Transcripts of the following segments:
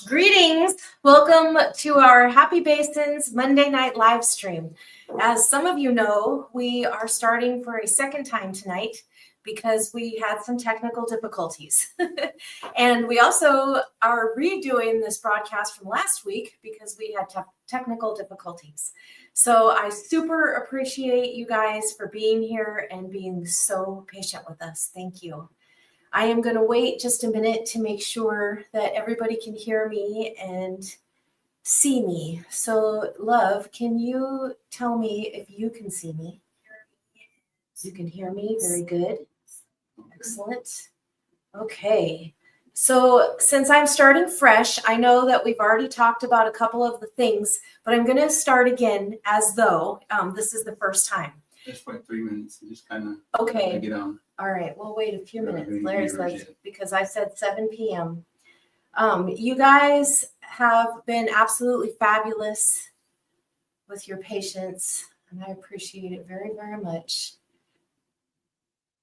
Greetings. Welcome to our Happy Basins Monday night live stream. As some of you know, we are starting for a second time tonight because we had some technical difficulties. And we also are redoing this broadcast from last week because we had technical difficulties. So I super appreciate you guys for being here and being so patient with us. Thank you. I am going to wait just a minute to make sure that everybody can hear me and see me. So, love, can you tell me if you can see me? You can hear me. Very good. Excellent. Okay. So since I'm starting fresh, I know that we've already talked about a couple of the things, but I'm going to start again as though this is the first time. Just wait 3 minutes and just kind of get on. All right, we'll wait a few minutes. Larry says, because I said 7 p.m. You guys have been absolutely fabulous with your patience, and I appreciate it very, very much.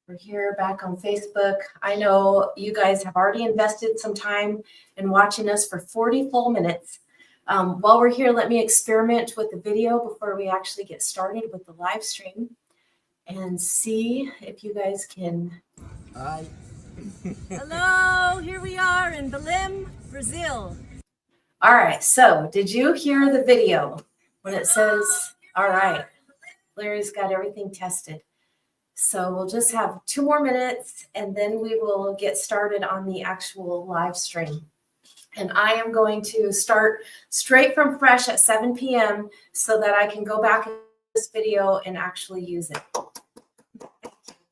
We're here back on Facebook. I know you guys have already invested some time in watching us for 40 full minutes. While we're here, let me experiment with the video before we actually get started with the live stream and see if you guys can. Hi. Hello, here we are in Belém, Brazil. All right, so did you hear the video when it says, all right, Larry's got everything tested. So we'll just have 2 more minutes and then we will get started on the actual live stream. And I am going to start straight from fresh at 7 p.m. so that I can go back in this video and actually use it.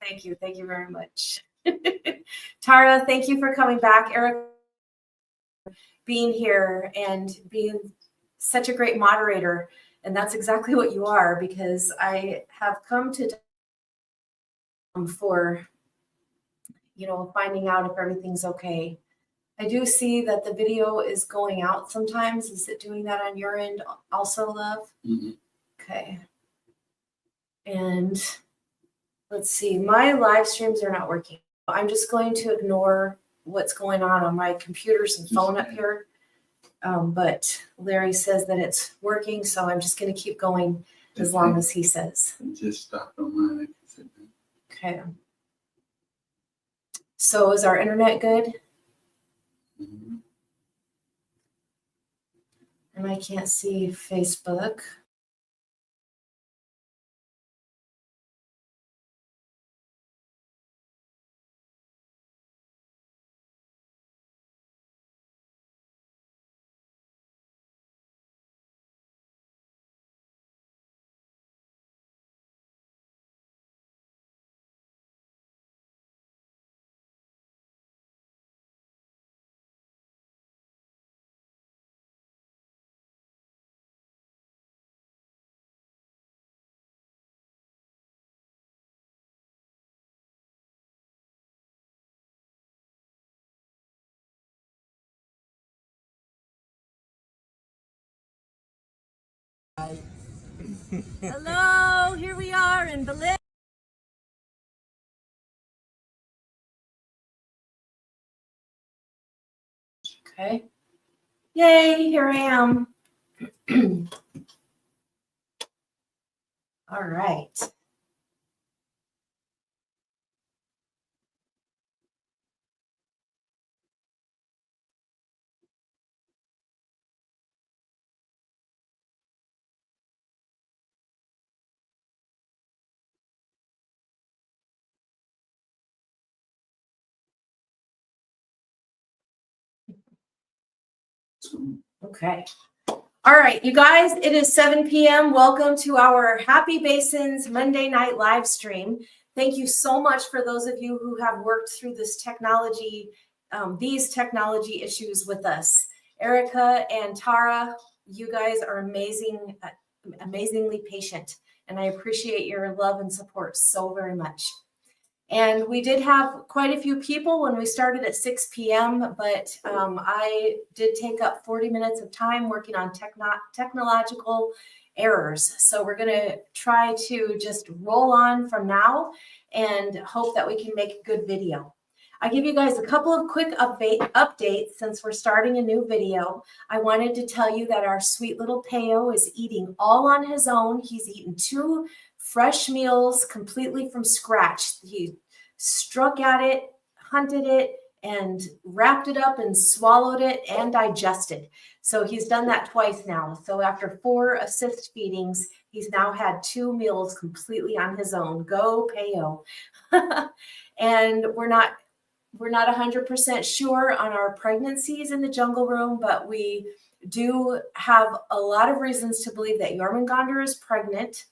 Thank you. Thank you very much. Tara, thank you for coming back. Eric, being here and being such a great moderator. And that's exactly what you are, because I have come to for, finding out if everything's okay. I do see that the video is going out sometimes. Is it doing that on your end also, love? Mm-hmm. Okay. And let's see, my live streams are not working. I'm just going to ignore what's going on my computers and phone up here. But Larry says that it's working, so I'm just going to keep going as long as he says. Just stopped on mine. Okay. So is our internet good? Mm-hmm. And I can't see Facebook. Hi. Hello, here we are in Belém. Okay. Yay, here I am. All right. Okay. All right, you guys, it is 7 p.m. Welcome to our Happy Basins Monday night live stream. Thank you so much for those of you who have worked through this these technology issues with us. Erica and Tara, you guys are amazing, amazingly patient, and I appreciate your love and support so very much. And we did have quite a few people when we started at 6 p.m., but I did take up 40 minutes of time working on technological errors. So we're going to try to just roll on from now and hope that we can make a good video. I give you guys a couple of quick updates since we're starting a new video. I wanted to tell you that our sweet little Peo is eating all on his own. He's eaten 2 fresh meals completely from scratch. He struck at it, hunted it, and wrapped it up and swallowed it and digested. So he's done that twice now. So after 4 assist feedings, he's now had 2 meals completely on his own. Go Peo. And we're not 100% sure on our pregnancies in the jungle room, but we do have a lot of reasons to believe that Jormungandr is pregnant.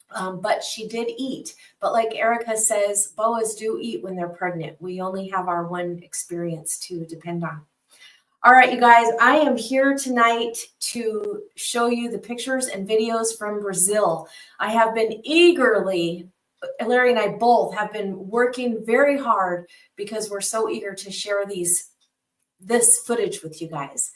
But she did eat. But like Erica says, boas do eat when they're pregnant. We only have our one experience to depend on. All right, you guys, I am here tonight to show you the pictures and videos from Brazil. I have been eagerly, Larry and I both have been working very hard because we're so eager to share this footage with you guys.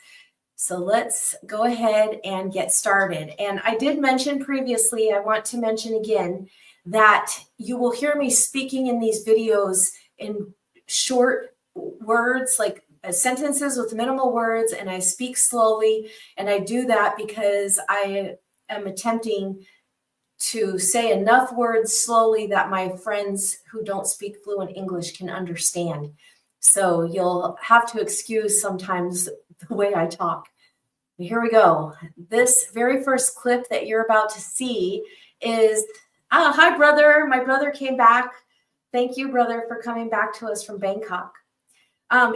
So let's go ahead and get started. And I did mention previously, I want to mention again, that you will hear me speaking in these videos in short words, like sentences with minimal words, and I speak slowly. And I do that because I am attempting to say enough words slowly that my friends who don't speak fluent English can understand. So you'll have to excuse sometimes the way I talk. Here we go. This very first clip that you're about to see is, hi brother, my brother came back. Thank you, brother, for coming back to us from Bangkok.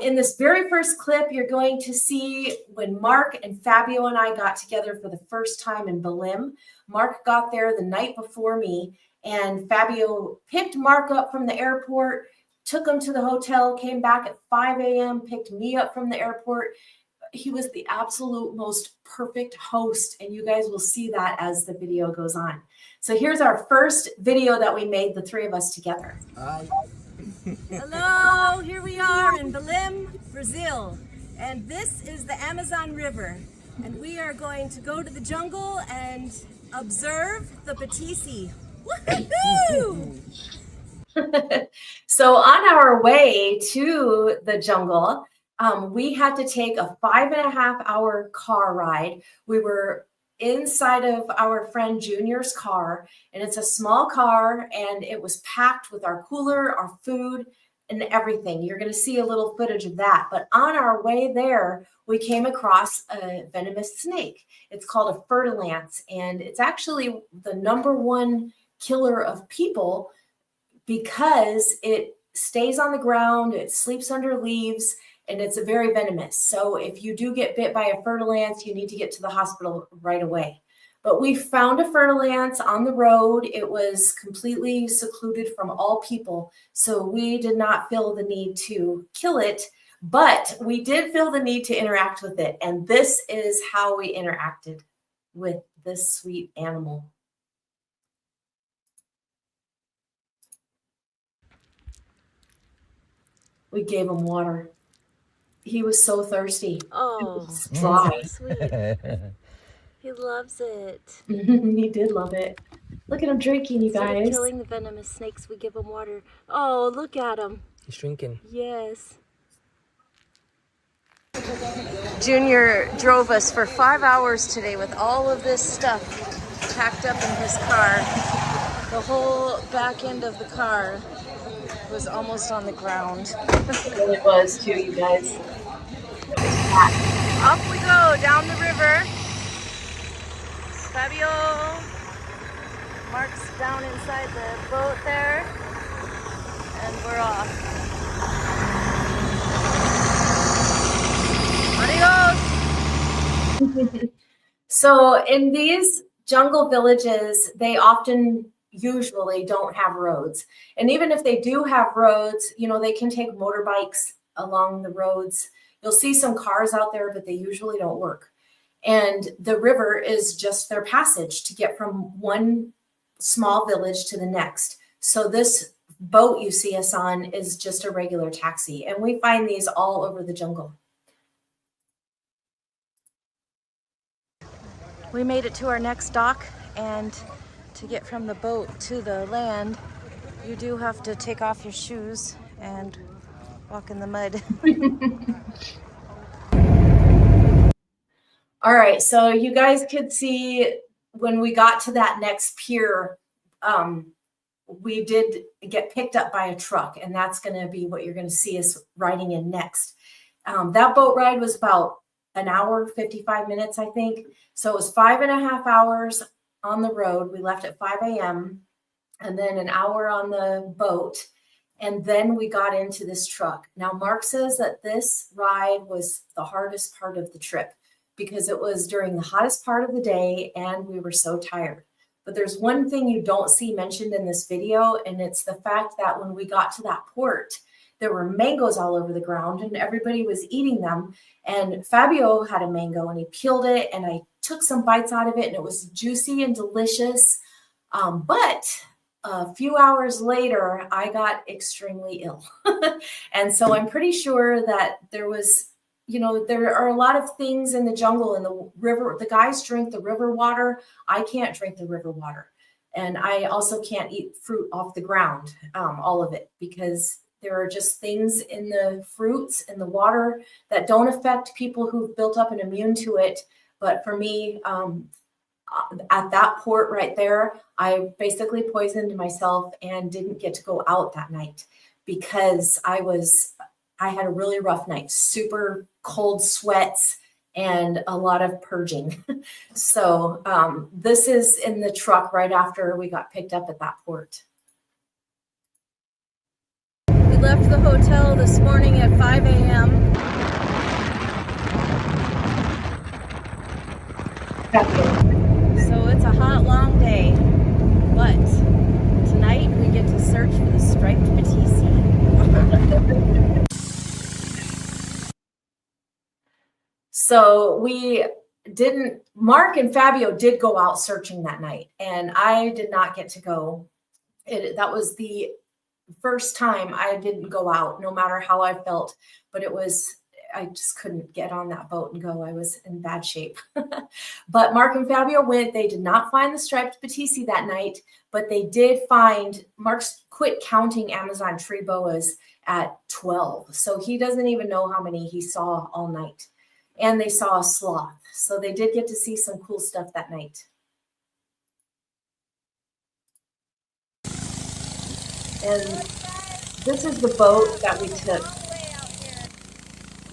In this very first clip, you're going to see when Mark and Fabio and I got together for the first time in Balim. Mark got there the night before me, and Fabio picked Mark up from the airport, took him to the hotel, came back at 5 a.m., picked me up from the airport. He was the absolute most perfect host, and you guys will see that as the video goes on. So here's our first video that we made, the 3 of us together. Hello, here we are in Balim, Brazil, and this is the Amazon River, and we are going to go to the jungle and observe the Batesii. Woohoo! So on our way to the jungle, we had to take a 5.5-hour car ride. We were inside of our friend Junior's car, and it's a small car, and it was packed with our cooler, our food, and everything. You're going to see a little footage of that. But on our way there, we came across a venomous snake. It's called a fer-de-lance, and it's actually the #1 killer of people because it stays on the ground, it sleeps under leaves, and it's very venomous. So if you do get bit by a fer-de-lance, you need to get to the hospital right away. But we found a fer-de-lance on the road. It was completely secluded from all people. So we did not feel the need to kill it, but we did feel the need to interact with it. And this is how we interacted with this sweet animal. We gave him water. He was so thirsty. Oh, dry. so sweet. He loves it. He did love it. Look at him drinking, you Instead guys. of killing the venomous snakes, we give him water. Oh, look at him. He's drinking. Yes. Junior drove us for 5 hours today with all of this stuff packed up in his car. The whole back end of the car was almost on the ground. It was too, you guys. Off we go down the river. Fabio, Mark's down inside the boat there, and we're off. Adios! So in these jungle villages, they usually don't have roads. And even if they do have roads, they can take motorbikes along the roads. You'll see some cars out there, but they usually don't work. And the river is just their passage to get from one small village to the next. So this boat you see us on is just a regular taxi. And we find these all over the jungle. We made it to our next dock, and to get from the boat to the land, you do have to take off your shoes and walk in the mud. All right, so you guys could see when we got to that next pier, we did get picked up by a truck, and that's going to be what you're going to see us riding in next. That boat ride was about an hour, 55 minutes, I think. So it was 5.5 hours on the road. We left at 5 a.m. and then an hour on the boat. And then we got into this truck. Now, Mark says that this ride was the hardest part of the trip because it was during the hottest part of the day and we were so tired. But there's one thing you don't see mentioned in this video, and it's the fact that when we got to that port, there were mangoes all over the ground and everybody was eating them. And Fabio had a mango and he peeled it and I took some bites out of it and it was juicy and delicious. But a few hours later, I got extremely ill. And so I'm pretty sure that there was, there are a lot of things in the jungle, in the river. The guys drink the river water. I can't drink the river water. And I also can't eat fruit off the ground, all of it, because there are just things in the fruits and the water that don't affect people who've built up an immune to it. But for me, at that port right there, I basically poisoned myself and didn't get to go out that night because I had a really rough night, super cold sweats and a lot of purging. So this is in the truck right after we got picked up at that port. We left the hotel this morning at 5 a.m. So it's a hot, long day, but tonight we get to search for the striped Batesii. So Mark and Fabio did go out searching that night, and I did not get to go. That was the first time I didn't go out, no matter how I felt, but I just couldn't get on that boat and go. I was in bad shape. But Mark and Fabio went. They did not find the striped Batesii that night, but they did find, Mark's quit counting Amazon tree boas at 12. So he doesn't even know how many he saw all night. And they saw a sloth. So they did get to see some cool stuff that night. And this is the boat that we took.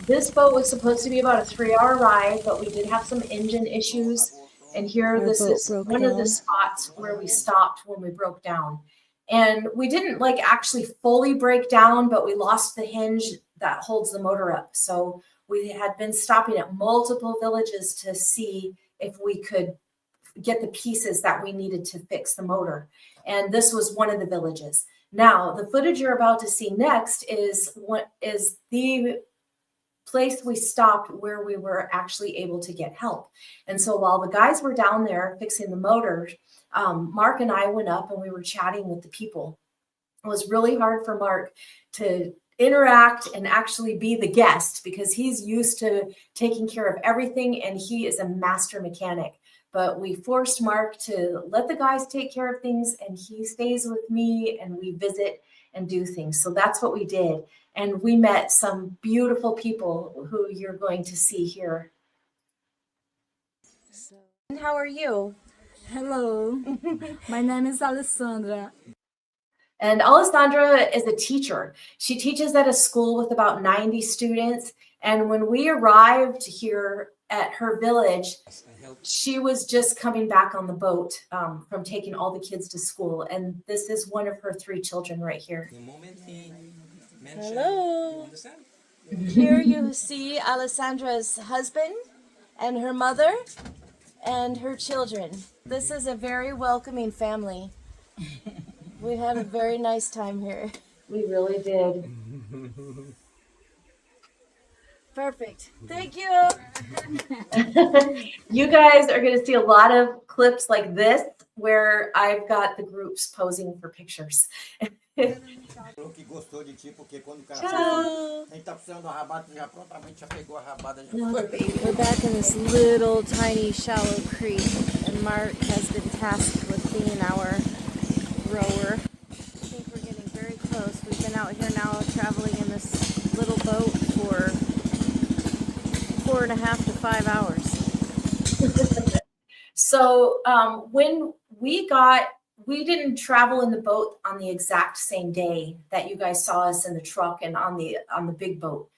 This boat was supposed to be about a 3-hour ride, but we did have some engine issues. And here, this is one of the spots where we stopped when we broke down. And we didn't actually fully break down, but we lost the hinge that holds the motor up. So we had been stopping at multiple villages to see if we could get the pieces that we needed to fix the motor. And this was one of the villages. Now, the footage you're about to see next is the place we stopped where we were actually able to get help. And so while the guys were down there fixing the motor, Mark and I went up and we were chatting with the people. It was really hard for Mark to interact and actually be the guest because he's used to taking care of everything and he is a master mechanic. But we forced Mark to let the guys take care of things and he stays with me and we visit and do things. So that's what we did. And we met some beautiful people who you're going to see here. And how are you? Hello, my name is Alessandra. And Alessandra is a teacher. She teaches at a school with about 90 students. And when we arrived here at her village, she was just coming back on the boat from taking all the kids to school. And this is one of her 3 children right here. Hello. Here you see Alessandra's husband and her mother and her children. This is a very welcoming family. We had a very nice time here. We really did. Perfect. Thank you. You guys are going to see a lot of clips like this where I've got the groups posing for pictures. Que gostou de ti, porque quando o cara a gente tá precisando da rabada, já prontamente já pegou a rabada. We're back in this little tiny shallow creek, and Mark has been tasked with being our rower. I think we're getting very close. We've been out here now traveling in this boat for 4.5 to 5 hours. So when we didn't travel in the boat on the exact same day that you guys saw us in the truck and on the big boat.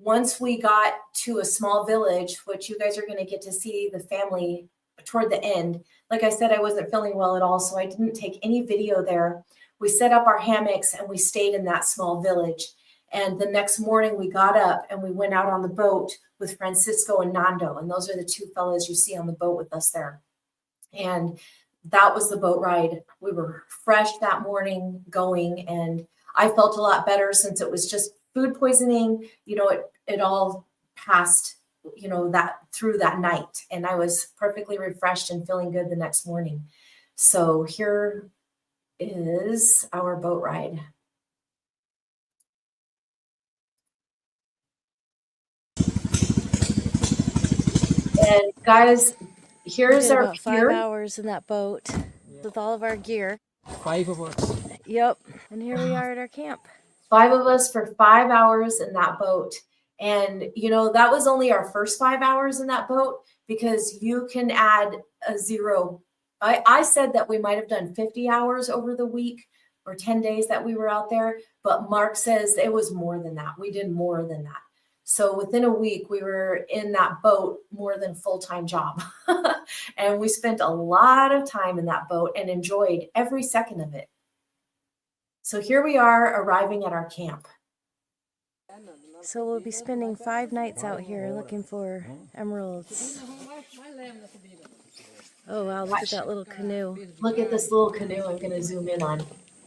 Once we got to a small village, which you guys are going to get to see the family toward the end. Like I said, I wasn't feeling well at all, so I didn't take any video there. We set up our hammocks and we stayed in that small village. And the next morning we got up and we went out on the boat with Francisco and Nando. And those are the two fellows you see on the boat with us there. And that was the boat ride. We were fresh that morning going, and I felt a lot better since it was just food poisoning. You know, it all passed, you know, that through that night, and I was perfectly refreshed and feeling good the next morning. So here is our boat ride. And guys, here's our about 5 hours in that boat with all of our gear. 5 of us. Yep. And here we are at our camp. 5 of us for 5 hours in that boat. And, you know, that was only our first 5 hours in that boat, because you can add a zero. I said that we might have done 50 hours over the week or 10 days that we were out there, but Mark says it was more than that. We did more than that. So within a week, we were in that boat more than full-time job. And we spent a lot of time in that boat and enjoyed every second of it. So here we are arriving at our camp. So we'll be spending 5 nights out here looking for emeralds. Oh wow, look at that little canoe. Look at this little canoe I'm going to zoom in on.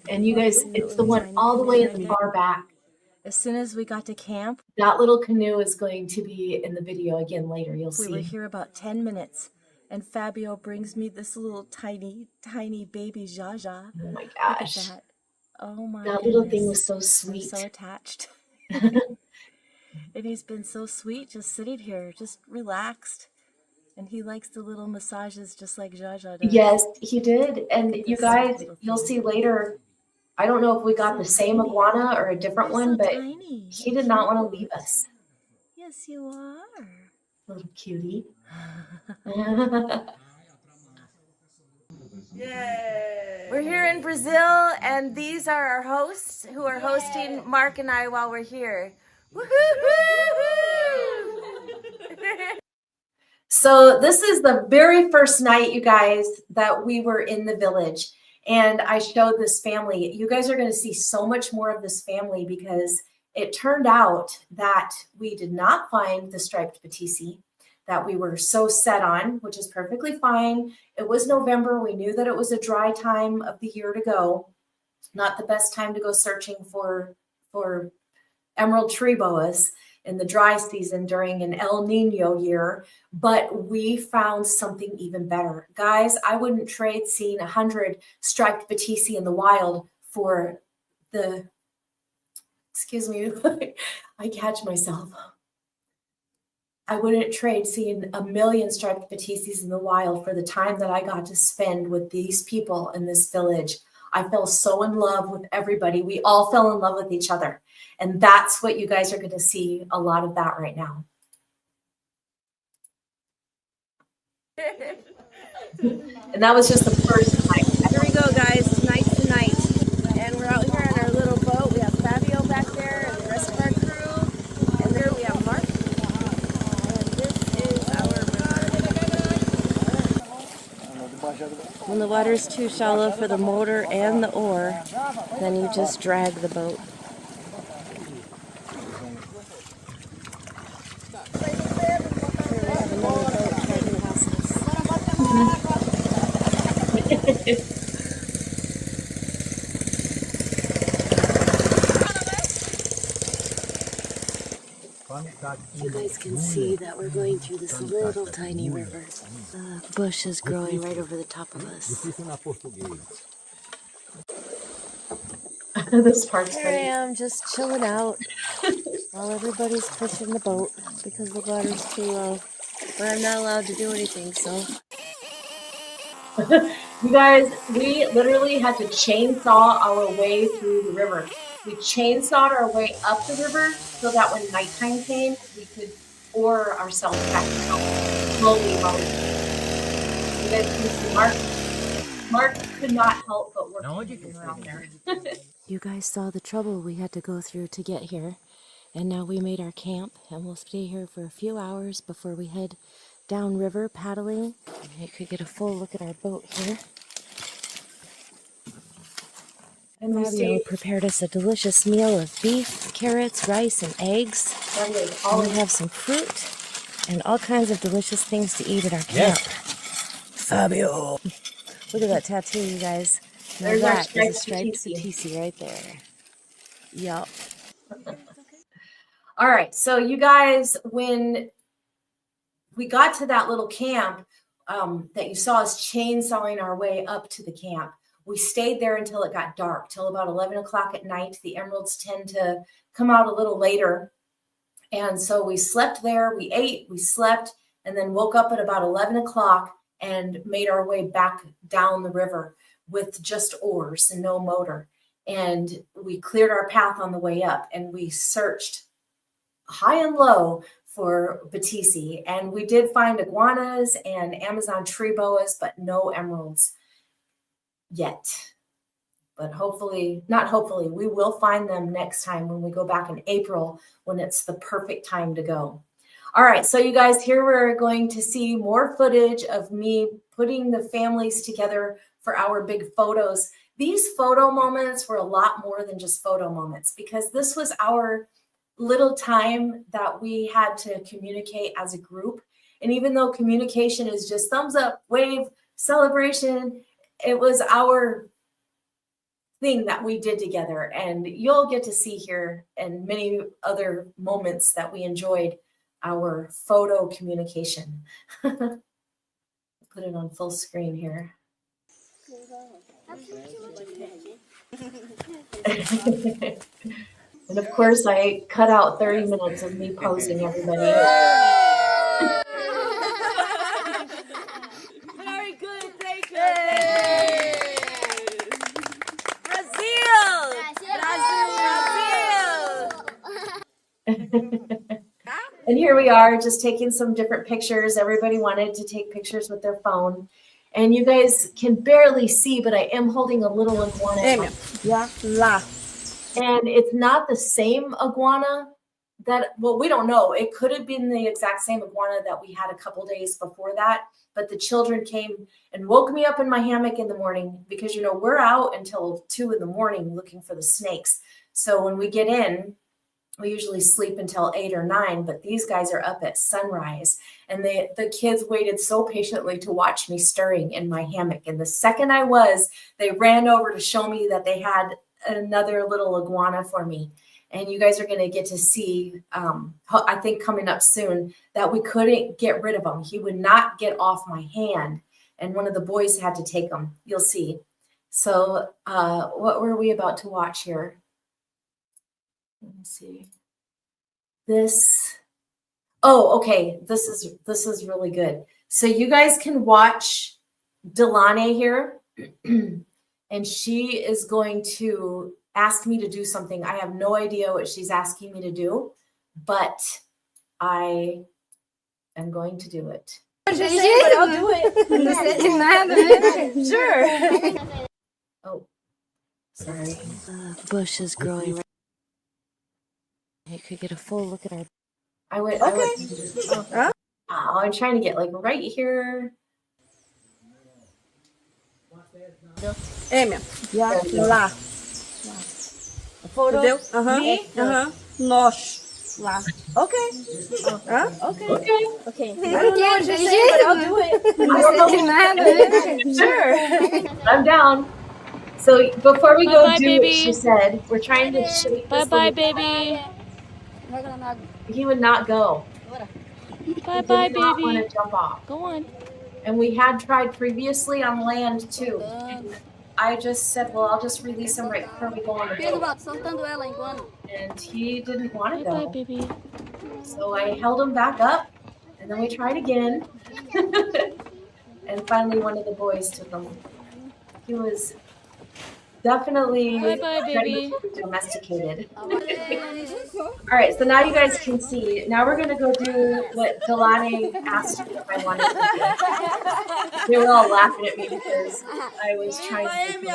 And you guys, it's the one all the way in the far back. As soon as we got to camp, that little canoe is going to be in the video again later. You'll see. We were here about 10 minutes, and Fabio brings me this little tiny baby Jaja. Oh my Look gosh. at that. Oh my That little goodness. thing was so sweet. I'm so attached. And he's been so sweet, just sitting here, just relaxed. And he likes the little massages just like Jaja does. Yes, he did. And you guys, you'll see later, I don't know if we got the same iguana or a different one, but he did not want to leave us. Yes, you are. Little cutie. Yay! We're here in Brazil, and these are our hosts who are hosting Mark and I while we're here. So this is the very first night, you guys, that we were in the village. And I showed this family. You guys are going to see so much more of this family, because it turned out that we did not find the striped Batesii that we were so set on, which is perfectly fine. It was November. We knew that it was a dry time of the year to go. Not the best time to go searching for emerald tree boas in the dry season during an El Nino year, but we found something even better. Guys, I wouldn't trade seeing 100 striped Batesii in the wild for the, excuse me, I catch myself. I wouldn't trade seeing 1,000,000 striped Batesiis in the wild for the time that I got to spend with these people in this village. I fell so in love with everybody. We all fell in love with each other. And that's what you guys are going to see, a lot of that right now. And that was just the first night. Here we go, guys. Night to night. And we're out here on our little boat. We have Fabio back there and the rest of our crew. And there we have Mark. And this is our river. When the water's too shallow for the motor and the oar, then you just drag the boat. You guys can see that we're going through this little tiny river. The bush is growing right over the top of us. This part's Here I am, just chilling out while everybody's pushing the boat because the water's too low. But I'm not allowed to do anything, so. You guys, we literally had to chainsaw our way through the river. We chainsawed our way up the river so that when nighttime came, we could oar ourselves back down slowly while we you guys can see Mark could not help but work around there. You guys saw the trouble we had to go through to get here, and now we made our camp, and we'll stay here for a few hours before we head downriver paddling. You could get a full look at our boat here. And Fabio prepared us a delicious meal of beef, carrots, rice, and eggs. And we have some fruit and all kinds of delicious things to eat at our camp. Fabio! Look at that tattoo, you guys. Now There's our that is a striped striped Batesii right there. Yup. All right, so you guys, when we got to that little camp that you saw us chainsawing our way up to the camp, we stayed there until it got dark, till about 11 o'clock at night. The emeralds tend to come out a little later. And so we slept there, we ate, we slept, and then woke up at about 11 o'clock and made our way back down the river with just oars and no motor. And we cleared our path on the way up, and we searched high and low for Batesii. And we did find iguanas and Amazon tree boas, but no emeralds yet. But hopefully, not hopefully, we will find them next time when we go back in April, when it's the perfect time to go. All right, so you guys, here we're going to see more footage of me putting the families together for our big photos. These photo moments were a lot more than just photo moments, because this was our little time that we had to communicate as a group. And even though communication is just thumbs up, wave, celebration, it was our thing that we did together. And you'll get to see here and many other moments that we enjoyed our photo communication. Put it on full screen here. And of course, I cut out 30 minutes of me posing everybody. Very good, thank you. Brazil! Brazil! And here we are, just taking some different pictures. Everybody wanted to take pictures with their phone. And you guys can barely see, but I am holding a little iguana. And it's not the same iguana that, well, we don't know. It could have been the exact same iguana that we had a couple days before that. But the children came and woke me up in my hammock in the morning because, you know, we're out until 2 in the morning looking for the snakes. So when we get in, we usually sleep until 8 or 9, but these guys are up at sunrise. And the kids waited so patiently to watch me stirring in my hammock. And the second I was, they ran over to show me that they had another little iguana for me. And you guys are going to get to see, I think coming up soon, that we couldn't get rid of him. He would not get off my hand. And one of the boys had to take him. You'll see. So what were we about to watch here? Let me see. This. Oh, okay. This is really good. So you guys can watch Delane here. And she is going to ask me to do something. I have no idea what she's asking me to do, but I am going to do it. I'll do it. Sure. Oh, sorry. Bush is growing. You could get a full look at our. I'm trying to get like right here. Lá. Photo. Entendeu? Nós. Lá. Okay. Okay. Okay. I don't know what you're saying, but I'll do it. Sure. I'm down. So before we go Bye-bye, do baby. what she said, we're trying to shape this Bye-bye, little- baby. He would not go. Bye-bye, He did not want baby. to jump off. Go on. And we had tried previously on land too. And I just said, well, I'll just release him right before we go on the boat. And he didn't want to Bye-bye, go. baby. So I held him back up, and then we tried again. And finally one of the boys took him. He was definitely Bye-bye, ready baby. to be domesticated. All right, so now you guys can see. Now we're gonna go do what Delane asked me if I wanted to do. They were all laughing at me because I was trying to make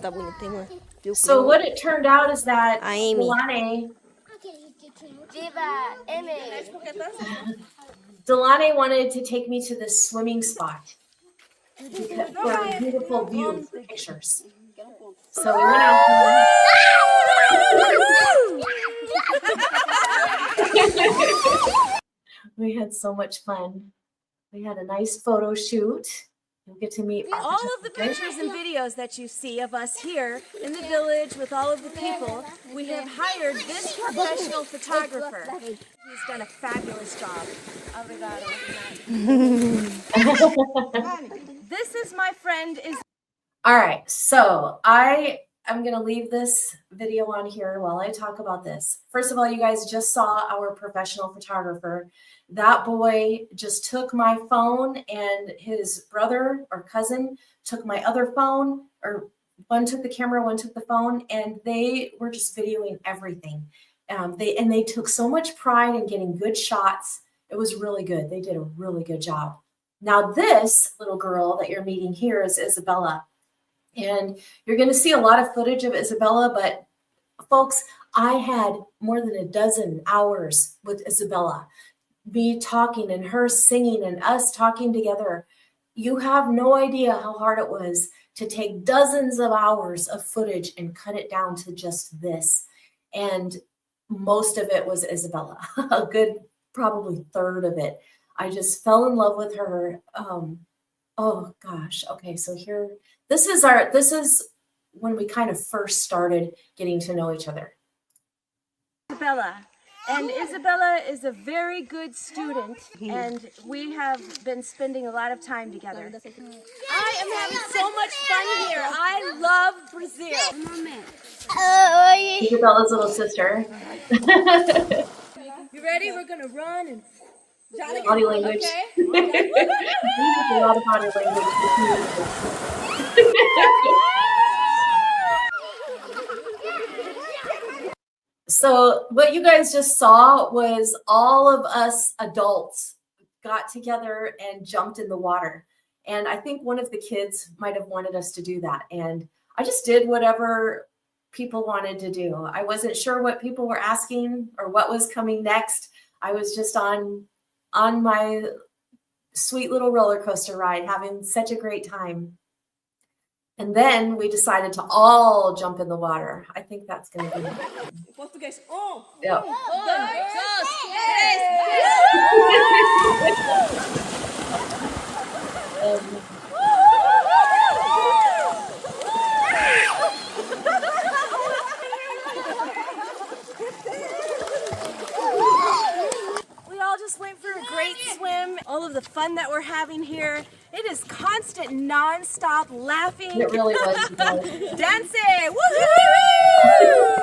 them avoid So what it turned out is that Delane wanted to take me to this swimming spot for a beautiful view for pictures. So we went out there. We had so much fun. We had a nice photo shoot. You'll get to meet All of the pictures and videos that you see of us here in the village with all of the people, we have hired this professional photographer. He's done a fabulous job. Obrigado. This is my friend. All right, so I am going to leave this video on here while I talk about this. First of all, you guys just saw our professional photographer. That boy just took my phone, and his brother or cousin took my other phone, or one took the camera, one took the phone, and they were just videoing everything. They took so much pride in getting good shots. It was really good. They did a really good job. Now, this little girl that you're meeting here is Isabella. And you're going to see a lot of footage of Isabella, but folks, I had more than a dozen hours with Isabella. Me talking and her singing and us talking together. You have no idea how hard it was to take dozens of hours of footage and cut it down to just this. And most of it was Isabella, a good probably third of it. I just fell in love with her. Oh gosh. Okay, so here, this is when we kind of first started getting to know each other. Isabella. And Isabella is a very good student, and we have been spending a lot of time together. I am having so much fun here. I love Brazil. Isabella's little sister. You ready? We're gonna run and body language. Okay. A lot of body language. So what you guys just saw was all of us adults got together and jumped in the water. And I think one of the kids might have wanted us to do that. And I just did whatever people wanted to do. I wasn't sure what people were asking or what was coming next. I was just on my sweet little roller coaster ride, having such a great time. And then we decided to all jump in the water. I think that's going to be Português. Yep. We all just went for a great swim. All of the fun that we're having here. It is constant, non-stop laughing. It really was. Dancing! Woo-hoo!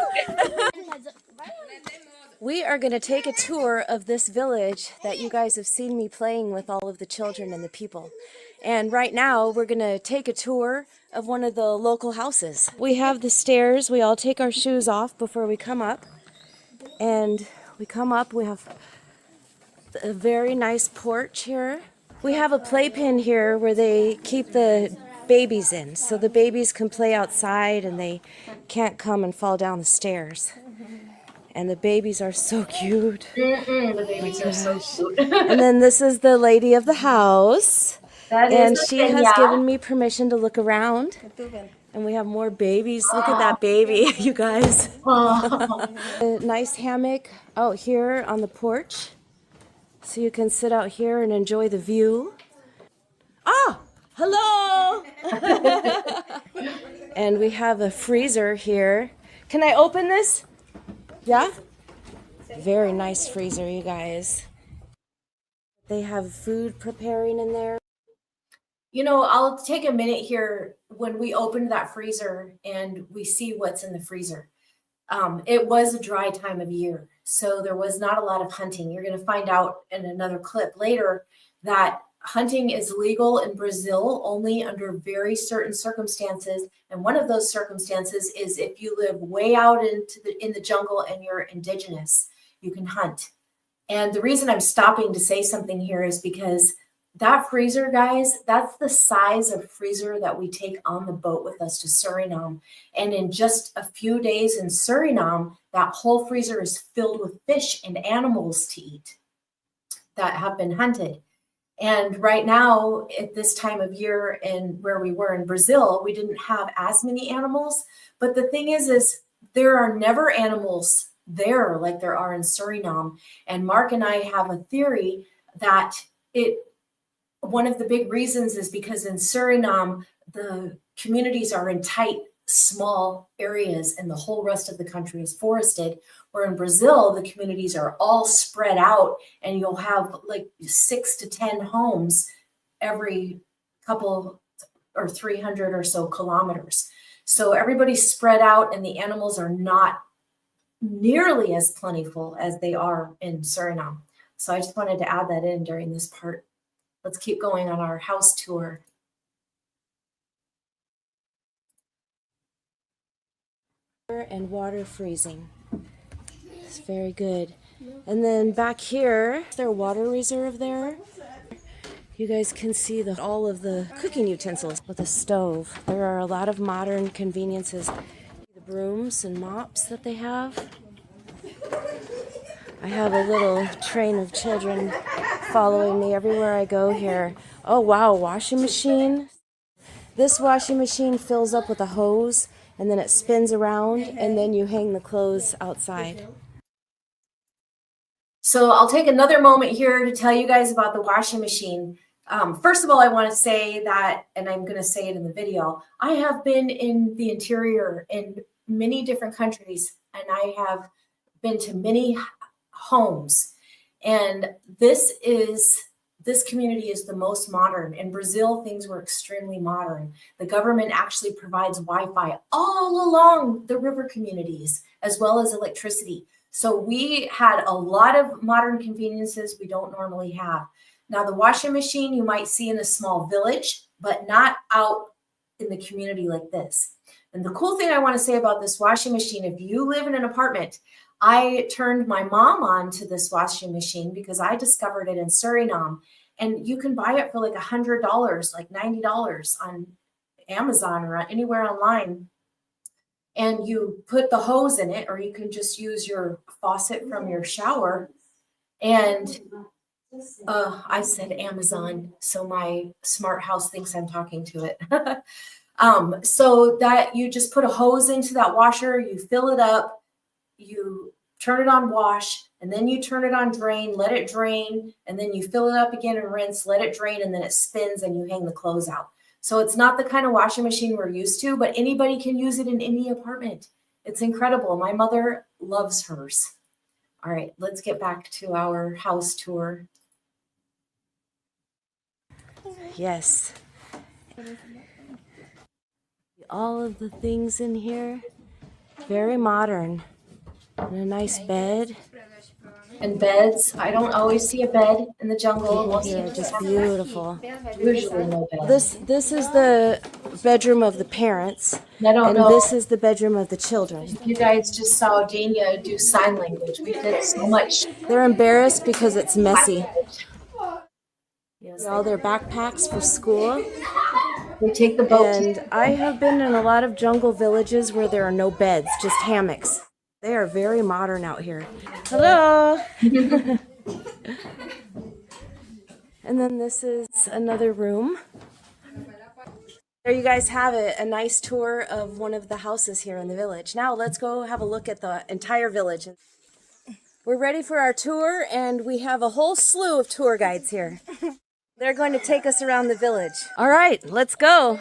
We are going to take a tour of this village that you guys have seen me playing with all of the children and the people. And right now, we're going to take a tour of one of the local houses. We have the stairs. We all take our shoes off before we come up. And we come up, we have a very nice porch here. We have a playpen here where they keep the babies in, so the babies can play outside and they can't come and fall down the stairs. And the babies are so cute. The babies are so cute. And then this is the lady of the house. And she has given me permission to look around. And we have more babies. Look at that baby, you guys. A nice hammock out here on the porch. So you can sit out here and enjoy the view. Ah, hello! And we have a freezer here. Can I open this? Yeah? Very nice freezer, you guys. They have food preparing in there. You know, I'll take a minute here when we opened that freezer and we see what's in the freezer. It was a dry time of year, so there was not a lot of hunting. You're going to find out in another clip later that hunting is legal in Brazil only under very certain circumstances. And one of those circumstances is if you live way out in the jungle and you're indigenous, you can hunt. And the reason I'm stopping to say something here is because that freezer, guys, that's the size of freezer that we take on the boat with us to Suriname. And in just a few days in Suriname, that whole freezer is filled with fish and animals to eat that have been hunted. And right now, at this time of year and where we were in Brazil, we didn't have as many animals. But the thing is there are never animals there like there are in Suriname. And Mark and I have a theory that one of the big reasons is because in Suriname, the communities are in tight, small areas and the whole rest of the country is forested. Where in Brazil, the communities are all spread out and you'll have like 6 to 10 homes every couple or 300 or so kilometers. So everybody's spread out and the animals are not nearly as plentiful as they are in Suriname. So I just wanted to add that in during this part. Let's keep going on our house tour. And water freezing. It's very good. And then back here, their water reserve there. You guys can see all of the cooking utensils with a stove. There are a lot of modern conveniences. The brooms and mops that they have. I have a little train of children following me everywhere I go here. Oh wow, washing machine. This washing machine fills up with a hose and then it spins around and then you hang the clothes outside. So I'll take another moment here to tell you guys about the washing machine. First of all, I want to say that, and I'm going to say it in the video, I have been in the interior in many different countries and I have been to many homes. And this community is the most modern. In Brazil, things were extremely modern. The government actually provides Wi-Fi all along the river communities, as well as electricity. So we had a lot of modern conveniences we don't normally have. Now, the washing machine you might see in a small village, but not out in the community like this. And the cool thing I want to say about this washing machine, if you live in an apartment, I turned my mom on to this washing machine because I discovered it in Suriname. And you can buy it for like $100, like $90 on Amazon or anywhere online. And you put the hose in it, or you can just use your faucet from your shower. And I said Amazon, so my smart house thinks I'm talking to it. So that you just put a hose into that washer, you fill it up, you turn it on wash, and then you turn it on drain, let it drain, and then you fill it up again and rinse, let it drain, and then it spins and you hang the clothes out. So it's not the kind of washing machine we're used to, but anybody can use it in any apartment. It's incredible. My mother loves hers. All right, let's get back to our house tour. Yes. All of the things in here, very modern. And a nice bed. And beds. I don't always see a bed in the jungle. They're just beautiful. Usually no bed. This is the bedroom of the parents. I don't know. This is the bedroom of the children. You guys just saw Dania do sign language. We did so much. They're embarrassed because it's messy. All their backpacks for school. We take the boat. And I have been in a lot of jungle villages where there are no beds, just hammocks. They are very modern out here. Hello. And then this is another room. There you guys have it, a nice tour of one of the houses here in the village. Now let's go have a look at the entire village. We're ready for our tour and we have a whole slew of tour guides here. They're going to take us around the village. All right, let's go.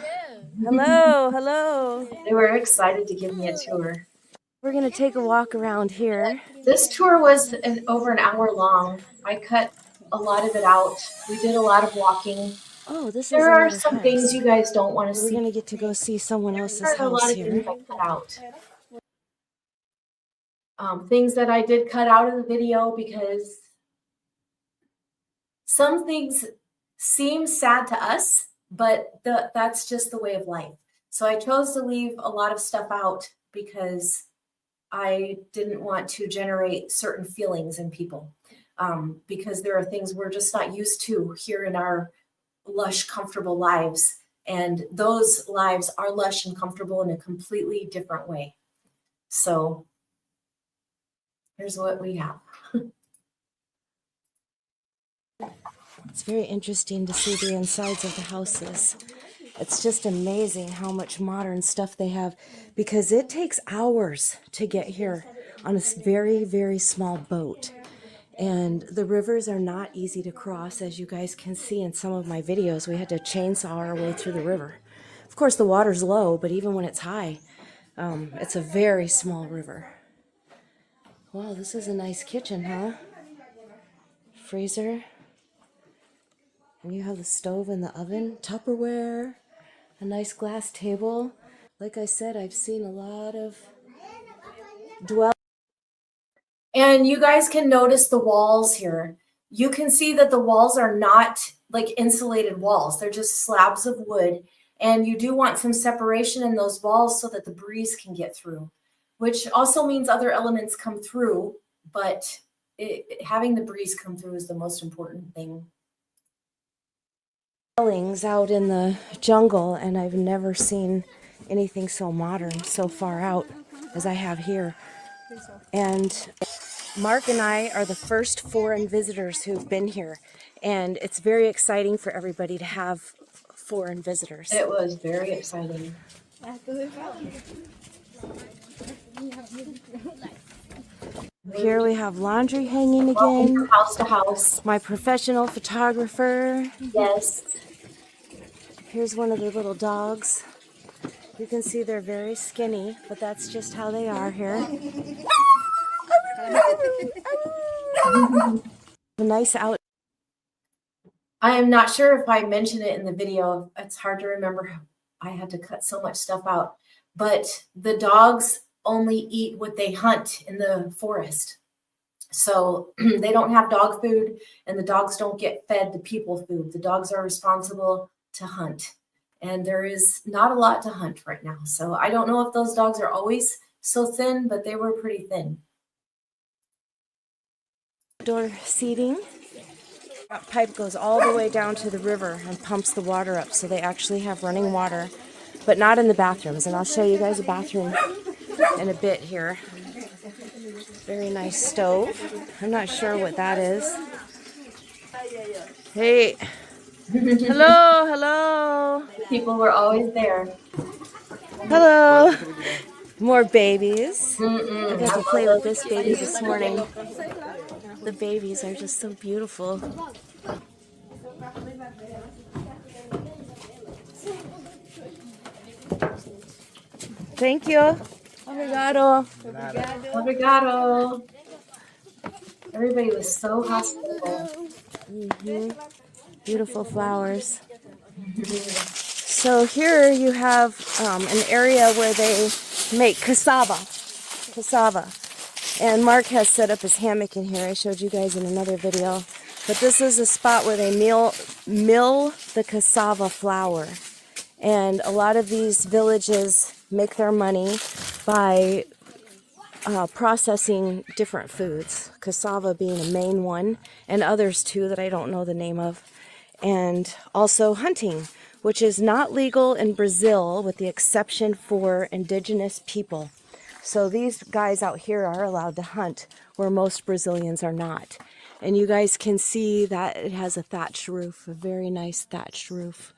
Hello, hello. They were excited to give me a tour. We're going to take a walk around here. This tour was over an hour long. I cut a lot of it out. We did a lot of walking. Oh, this is There are another some house. things you guys don't want to We're see. going to get to go see someone else's There are a lot house of here. things I cut out. things that I did cut out of the video because some things seem sad to us, but that's just the way of life. So I chose to leave a lot of stuff out because I didn't want to generate certain feelings in people, because there are things we're just not used to here in our lush, comfortable lives. And those lives are lush and comfortable in a completely different way. So here's what we have. It's very interesting to see the insides of the houses. It's just amazing how much modern stuff they have, because it takes hours to get here on a very, very small boat. And the rivers are not easy to cross, as you guys can see in some of my videos. We had to chainsaw our way through the river. Of course, the water's low, but even when it's high, it's a very small river. Wow, this is a nice kitchen, huh? Freezer. And you have the stove and the oven, Tupperware, a nice glass table. Like I said, I've seen a lot of And you guys can notice the walls here. You can see that the walls are not like insulated walls. They're just slabs of wood. And you do want some separation in those walls so that the breeze can get through, which also means other elements come through, but having the breeze come through is the most important thing. Out in the jungle, and I've never seen anything so modern, so far out as I have here. And Mark and I are the first foreign visitors who've been here, and it's very exciting for everybody to have foreign visitors. It was very exciting. Here we have laundry hanging again. House to house. My professional photographer. Yes. Here's one of the little dogs. You can see they're very skinny, but that's just how they are here. A nice out. I am not sure if I mentioned it in the video. It's hard to remember. I had to cut so much stuff out. But the dogs only eat what they hunt in the forest. So they don't have dog food, and the dogs don't get fed the people food. The dogs are responsible to hunt. And there is not a lot to hunt right now. So I don't know if those dogs are always so thin, but they were pretty thin. Outdoor seating. That pipe goes all the way down to the river and pumps the water up, so they actually have running water, but not in the bathrooms. And I'll show you guys a bathroom in a bit here. Very nice stove. I'm not sure what that is. Hey. Hello, hello. People were always there. Hello. More babies. I got to play with this baby this morning. The babies are just so beautiful. Thank you. Obrigado. Obrigado. Everybody was so hospitable. Beautiful flowers. So here you have an area where they make cassava. And Mark has set up his hammock in here. I showed you guys in another video. But this is a spot where they mill the cassava flour. And a lot of these villages make their money by processing different foods. Cassava being a main one, and others too that I don't know the name of. And also hunting, which is not legal in Brazil with the exception for indigenous people. So these guys out here are allowed to hunt where most Brazilians are not. And you guys can see that it has a thatched roof, a very nice thatched roof.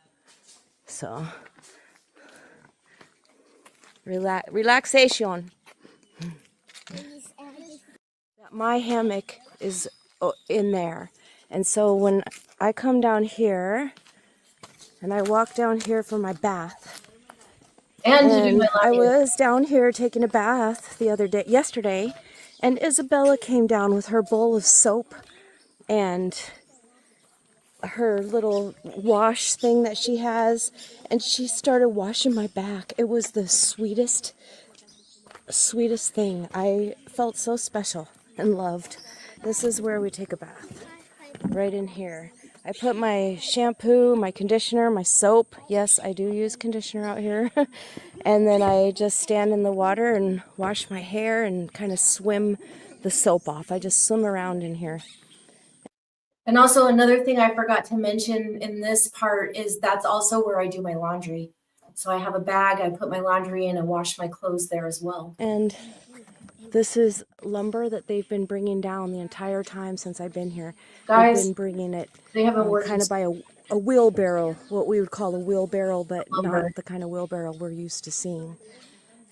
So, relaxation. My hammock is in there. And so when I come down here and I walk down here for my bath, and I was down here taking a bath yesterday, and Isabella came down with her bowl of soap and her little wash thing that she has, and she started washing my back. It was the sweetest sweetest thing. I felt so special and loved. This is where we take a bath, right in here. I put my shampoo, my conditioner, my soap. Yes, I do use conditioner out here. And then I just stand in the water and wash my hair and kind of swim the soap off. I just swim around in here. And also another thing I forgot to mention in this part is that's also where I do my laundry. So I have a bag, I put my laundry in and wash my clothes there as well. And this is lumber that they've been bringing down the entire time since I've been here. Guys, they've been bringing it they haven't worked kind of by a wheelbarrow, what we would call a wheelbarrow, but lumber. not the kind of wheelbarrow we're used to seeing.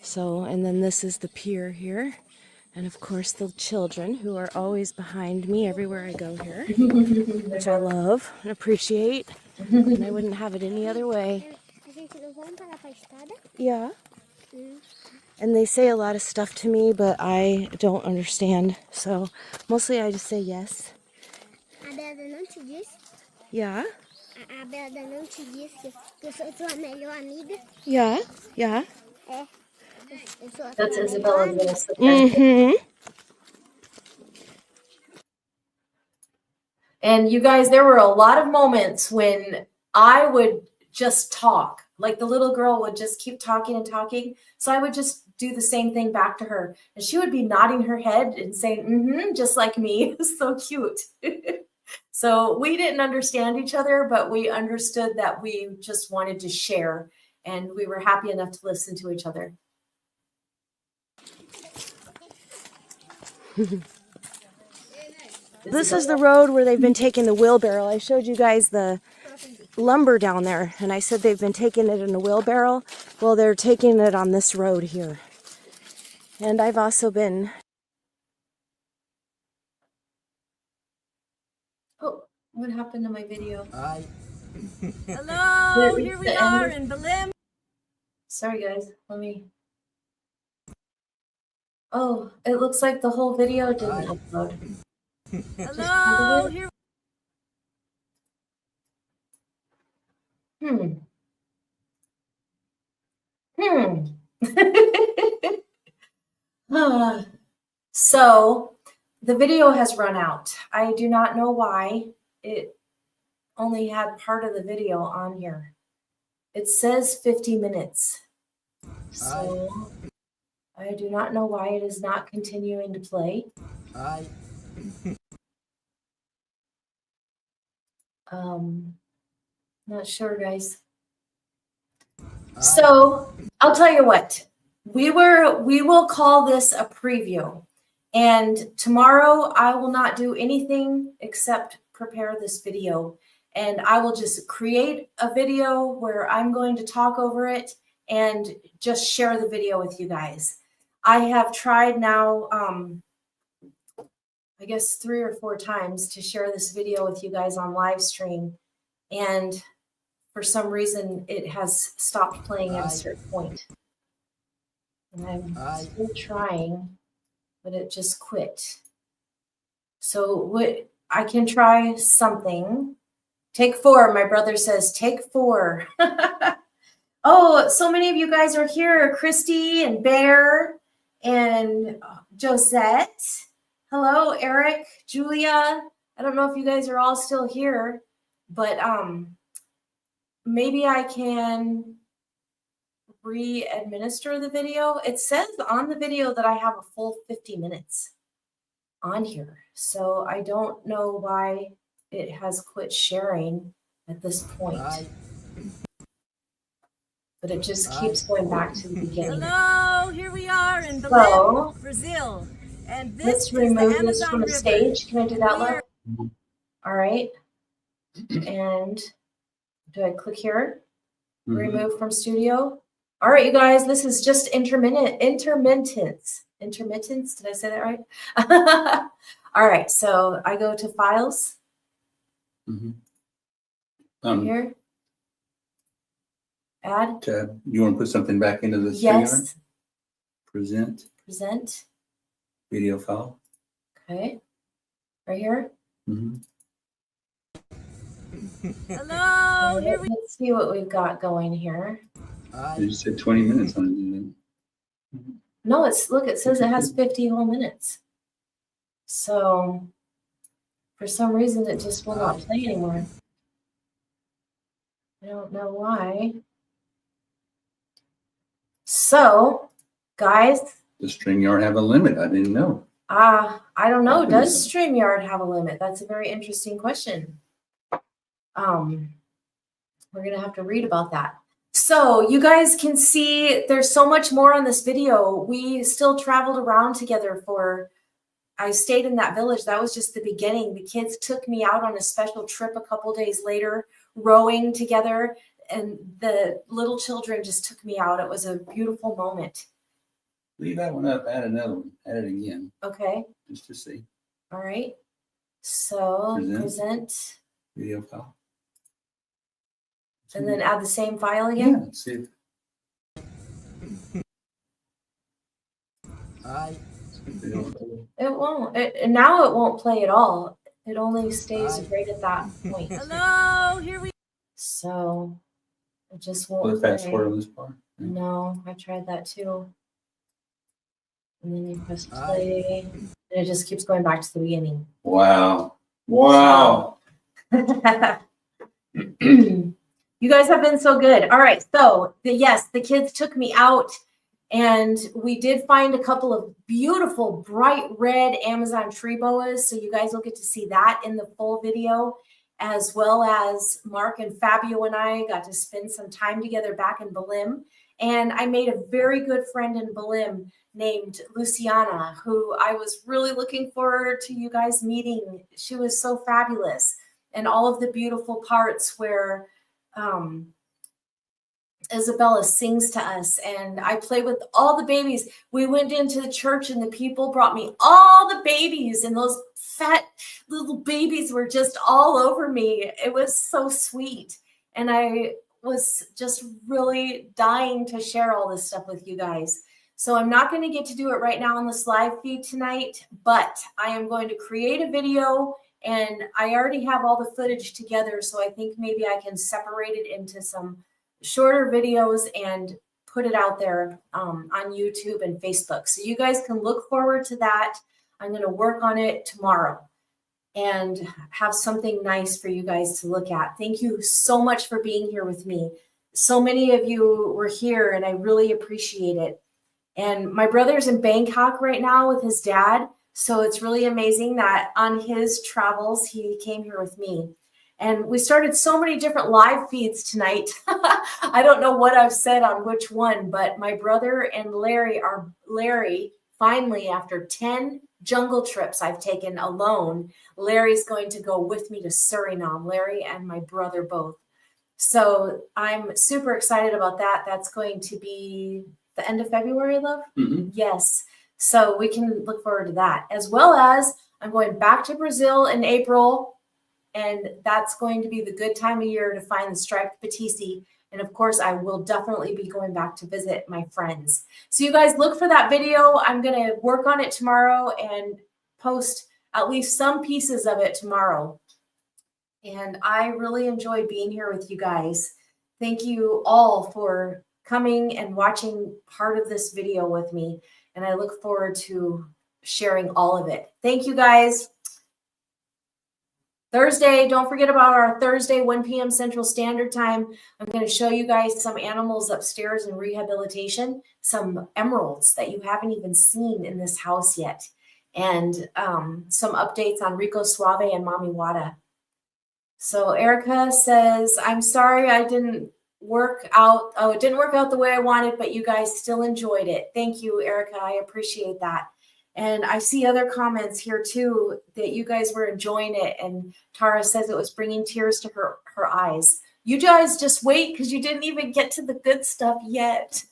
So, and then this is the pier here. And of course the children who are always behind me everywhere I go here, which I love and appreciate. And I wouldn't have it any other way. Yeah. And they say a lot of stuff to me, but I don't understand. So mostly I just say yes. A Bela não te disse? Yeah. A Bela não te disse que eu sou tua melhor amiga? Yeah. Yeah. É. Eu sou a That's tua Isabella's melhor little amiga. sister. Mm-hmm. And you guys, there were a lot of moments when I would just talk. Like the little girl would just keep talking and talking. So I would just do the same thing back to her. And she would be nodding her head and saying, mm-hmm, just like me. It was so cute. So we didn't understand each other, but we understood that we just wanted to share. And we were happy enough to listen to each other. This is the road where they've been taking the wheelbarrow. I showed you guys the lumber down there, and I said they've been taking it in a wheelbarrow. Well, they're taking it on this road here. And I've also been... Oh, what happened to my video? Hello, here we are in Berlin. Sorry, guys. Let me... Oh, it looks like the whole video didn't upload. Hello, here. So the video has run out. I do not know why it only had part of the video on here. It says 50 minutes. So I do not know why it is not continuing to play. Not sure, guys. So I'll tell you what, we will call this a preview, and tomorrow I will not do anything except prepare this video, and I will just create a video where I'm going to talk over it and just share the video with you guys. I have tried now, I guess 3 or 4 times to share this video with you guys on live stream, and for some reason it has stopped playing at a certain point. And I'm still trying, but it just quit. So what I can try something. Take 4. My brother says, take 4. Oh, so many of you guys are here. Christy and Bear and Josette. Hello, Eric, Julia. I don't know if you guys are all still here, but maybe I can re-administer the video. It says on the video that I have a full 50 minutes on here. So I don't know why it has quit sharing at this point. But it just keeps going back to the beginning. Hello, here we are in Berlin, Brazil. And this let's remove this from the stage. Can I do that, love? All right. And do I click here? Remove from studio. All right, you guys, this is just intermittence. Intermittence, did I say that right? All right, so I go to files. Here. Add. Tab. You want to put something back into the Yes. Present. Present. Video file. Okay. Right here. Hello. Here we Let's see what we've got going here. You said 20 minutes on it, didn't you? No, it says it has 50 whole minutes. So for some reason it just will not play anymore. I don't know why. So, guys, Does StreamYard have a limit? I didn't know. I don't know. Does StreamYard have a limit? That's a very interesting question. We're gonna have to read about that. So you guys can see there's so much more on this video. We still traveled around together I stayed in that village. That was just the beginning. The kids took me out on a special trip a couple days later, rowing together, and the little children just took me out. It was a beautiful moment. Leave that one up, add another one, add it again, Okay. just to see. All right. So present Video file. and then add the same file again. Yeah, let's see if It won't. Now it won't play at all. It only stays right at that point. Hello, here we So it just will won't it fast play. forward on this part. No, I tried that too. And then you press play, and it just keeps going back to the beginning. Wow. Wow. You guys have been so good. All right. So the kids took me out and we did find a couple of beautiful bright red Amazon tree boas. So you guys will get to see that in the full video, as well as Mark and Fabio and I got to spend some time together back in Balim. And I made a very good friend in Balim named Luciana, who I was really looking forward to you guys meeting. She was so fabulous. And all of the beautiful parts where Isabella sings to us, and I play with all the babies. We went into the church and the people brought me all the babies, and those fat little babies were just all over me. It was so sweet. And I was just really dying to share all this stuff with you guys. So I'm not going to get to do it right now on this live feed tonight, but I am going to create a video, and I already have all the footage together. So I think maybe I can separate it into some shorter videos and put it out there on YouTube and Facebook. So you guys can look forward to that. I'm going to work on it tomorrow and have something nice for you guys to look at. Thank you so much for being here with me. So many of you were here and I really appreciate it. And my brother's in Bangkok right now with his dad. So it's really amazing that on his travels, he came here with me. And we started so many different live feeds tonight. I don't know what I've said on which one, but my brother and Larry, finally, after 10 jungle trips I've taken alone, Larry's going to go with me to Suriname, Larry and my brother both. So I'm super excited about that. That's going to be the end of February, love? Mm-hmm. Yes. So we can look forward to that, as well as I'm going back to Brazil in April. And that's going to be the good time of year to find the striped Batesii. And of course, I will definitely be going back to visit my friends. So you guys look for that video. I'm going to work on it tomorrow and post at least some pieces of it tomorrow. And I really enjoyed being here with you guys. Thank you all for coming and watching part of this video with me. And I look forward to sharing all of it. Thank you guys. Thursday, don't forget about our Thursday, 1 p.m. Central Standard Time. I'm going to show you guys some animals upstairs in rehabilitation, some emeralds that you haven't even seen in this house yet, and some updates on Rico Suave and Mami Wada. So Erica says, I'm sorry I didn't work out. Oh, it didn't work out the way I wanted, but you guys still enjoyed it. Thank you, Erica. I appreciate that. And I see other comments here too that you guys were enjoying it. And Tara says it was bringing tears to her eyes. You guys just wait because you didn't even get to the good stuff yet.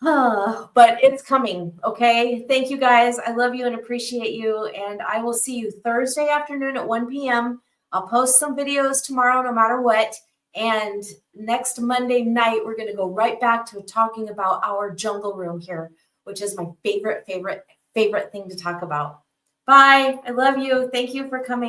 But it's coming, okay? Thank you guys. I love you and appreciate you. And I will see you Thursday afternoon at 1 p.m. I'll post some videos tomorrow no matter what. And next Monday night, we're going to go right back to talking about our jungle room here, which is my favorite thing to talk about. Bye. I love you. Thank you for coming.